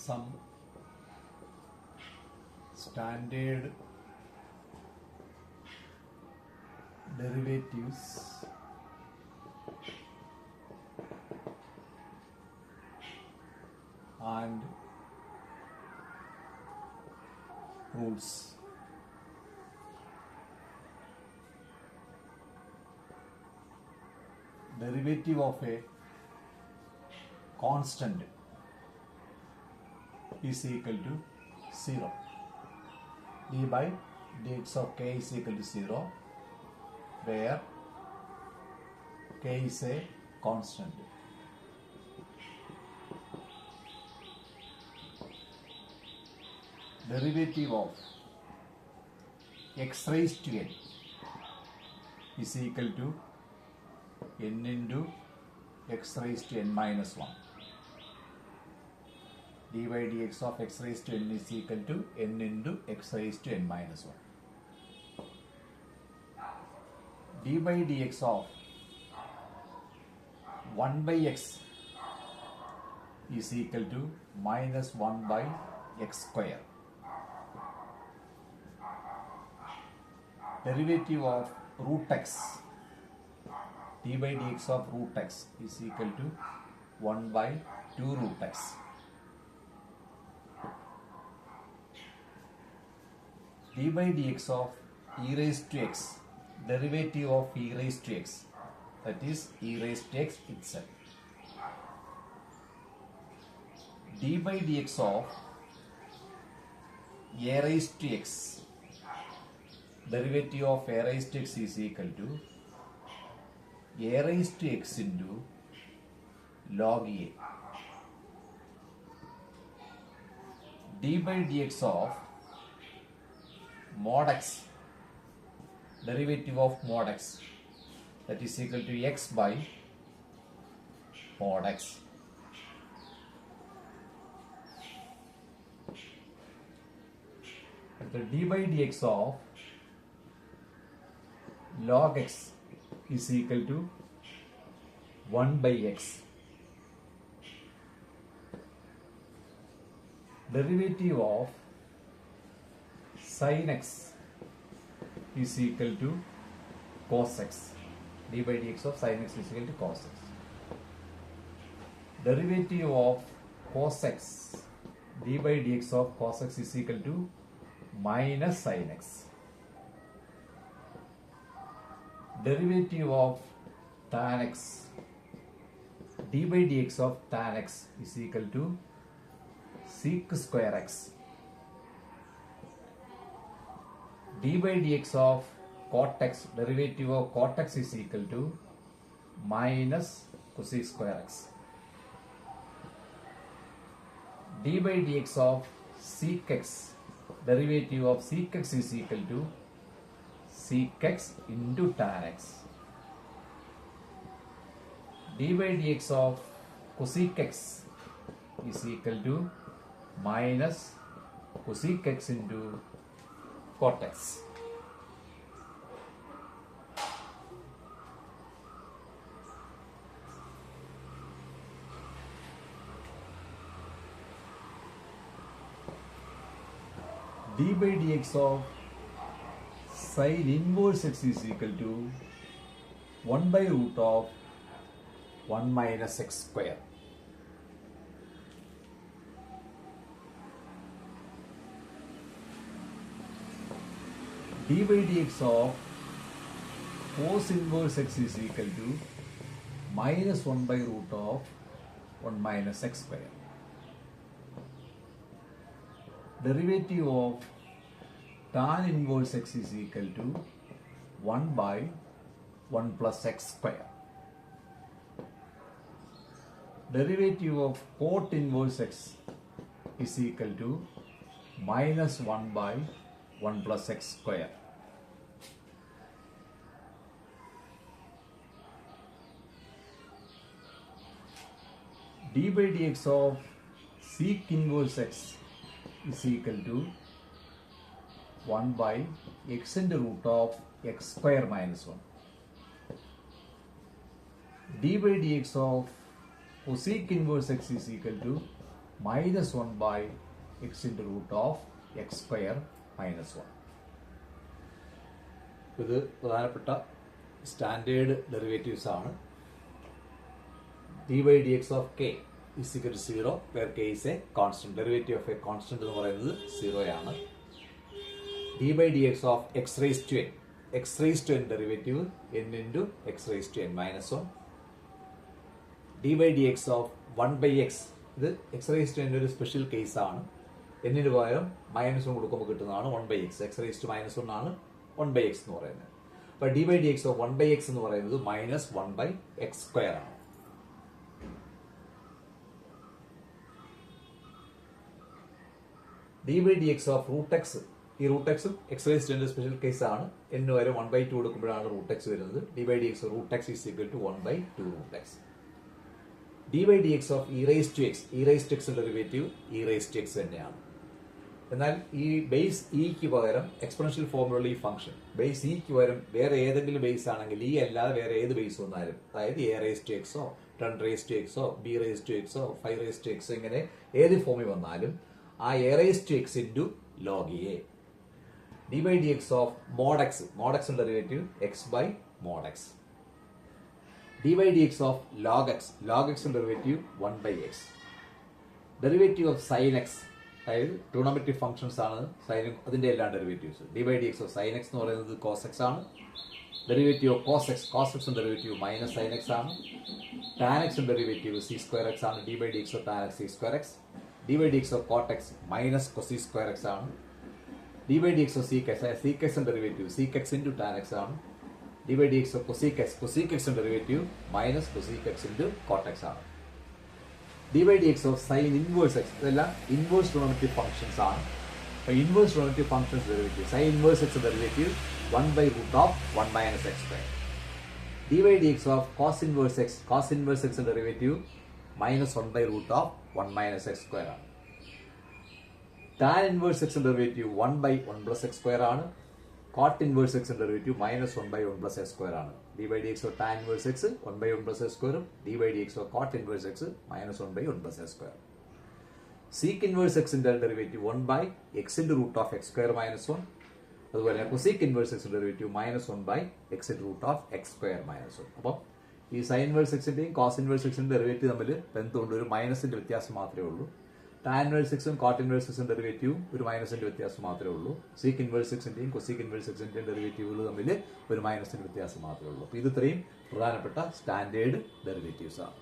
some standard derivatives and rules. Derivative of a constant is equal to 0. D by dx of k is equal to 0, where k is a constant. Derivative of x raised to n is equal to n into x raised to n minus 1. D by dx of x raised to n is equal to n into x raised to n minus 1. D by dx of 1 by x is equal to minus 1 by x square. Derivative of root x, d by dx of root x is equal to 1 by 2 root x. D by dx of e raised to x, derivative of e raised to x, that is e raised to x itself. D by dx of a raised to x, derivative of a raised to x is equal to a raised to x into log a. D by dx of mod x, derivative of mod x, that is equal to x by mod x. The d by dx of log x is equal to 1 by x. Derivative of sin x is equal to cos x. D by dx of sin x is equal to cos x. Derivative of cos x, d by dx of cos x is equal to minus sin x. Derivative of tan x, d by dx of tan x is equal to sec square x. D by dx of cot x, derivative of cot x is equal to minus cosec square x. D by dx of sec x, derivative of sec x is equal to sec x into tan x. D by dx of cosec x is equal to minus cosec x into cot x. D by dx of sin inverse x is equal to 1 by root of 1 minus x square. D by dx of cos inverse x is equal to minus 1 by root of 1 minus x square. Derivative of tan inverse x is equal to 1 by 1 plus x square. Derivative of cot inverse x is equal to minus 1 by 1 plus x square. D by dx of sec inverse x is equal to 1 by x into root of x square minus 1. D by dx of cosec inverse x is equal to minus 1 by x into root of x square minus 1. ഇത് പ്രധാനപ്പെട്ട standard derivatives ആണ്. d by dx of k is equal to 0 where k is a constant. Derivative of a constant എന്ന് പറയുന്നത് 0 ആണ്. d by dx of x raised to n. x raised to n derivative n into x raised to n minus 1. d by dx of 1 by x. ഇത് x raised to n ഒരു special case ആണ്. n ന് പകരം minus 1 കൊടുക്കുമ്പോൾ കിട്ടുന്നതാണ് 1 by x. x raised to minus 1 ആണ് 1 by x എന്ന് പറയുന്നത്. അപ്പോൾ d by dx of 1 by x എന്ന് പറയുന്നത് minus 1 by x square ആണ്. d by dx of root x. ഈ റൂട്ട് എക്സും x raise to special case ആണ്. n വരെ 1/2 കൊടുക്കുമ്പോഴാണ് റൂട്ട് എക്സ് വരുന്നത്. d by dx of root x is equal to 1/2 root x. d by dx of e raised to x. e raised to x derivative e raised to x തന്നെയാണ്. എന്നാൽ ഈ base ഇക്ക് പകരം exponential ഫോമിലുള്ള ഈ function base ഇക്ക് പകരം വേറെ ഏതെങ്കിലും ബേസ് ആണെങ്കിൽ ഈ അല്ലാതെ വേറെ ഏത് ബേസ് വന്നാലും, അതായത് a raise to x or 10 raise to x or b raise to x or 5 raise to x or ഇങ്ങനെ ഏത് ഫോമിൽ വന്നാലും ആ a raise to x into log a. d by dx of mod x. mod x derivative x by mod x. d by dx of log x. log x derivative 1 by x. Derivative of sine X, അതായത് trigonometric functions ആണ് സൈനും അതിന്റെ എല്ലാ derivatives. d by dx of sin x എന്ന് പറയുന്നത് cos x ആണ്. Derivative of cos x. cos x derivative minus sin x ആണ്. tan x derivative c square x ആണ്. d by dx of tan x c square x. d by dx of cot x minus cos square x ആണ്. d by dx of sec x. sec x derivative sec x into tan x ആണ്. d by dx of cosec x. cosec x derivative minus cosec x into cot x ആണ്. d by dx of sin inverse x. ഇതെല്ലാം inverse trigonometric functions ആണ്. അപ്പോൾ inverse trigonometric functions derivative sin inverse x derivative 1 by root of 1 minus x square. d by dx of cos inverse x. cos inverse x derivative minus 1 by root of 1 minus x square ആണ്. tan inverse x derivative 1 by 1 plus x square ആണ്. cot inverse x derivative minus 1 by 1 plus x square ആണ്. d by dx of tan inverse x 1 by 1 plus x square. d by dx of cot inverse x minus 1 by 1 plus x square. sec inverse x derivative 1 by x into root of x square minus 1. അതുപോലെ cosec inverse x derivative minus 1 by x into root of x square minus 1. അപ്പം ഈ sin inverse x ന്റെയും cos inverse x ന്റെയും derivative തമ്മിൽ ബന്ധമുണ്ട്. ഒരു മൈനസിന്റെ വ്യത്യാസം മാത്രമേ ഉള്ളൂ. tan inverse x ഉം cot inverse x ഡെറിവേറ്റീവും ഒരു മൈനസിന്റെ വ്യത്യാസം മാത്രമേ ഉള്ളൂ. sec inverse x ന്റെയും cosec inverse x ന്റെയും ഡെറിവേറ്റീവുകൾ തമ്മിൽ ഒരു മൈനസിന്റെ വ്യത്യാസം മാത്രമേ ഉള്ളൂ. അപ്പോൾ ഇത് ഇത്രയും പ്രധാനപ്പെട്ട സ്റ്റാൻഡേർഡ് ഡെറിവേറ്റീവ്സ് ആണ്.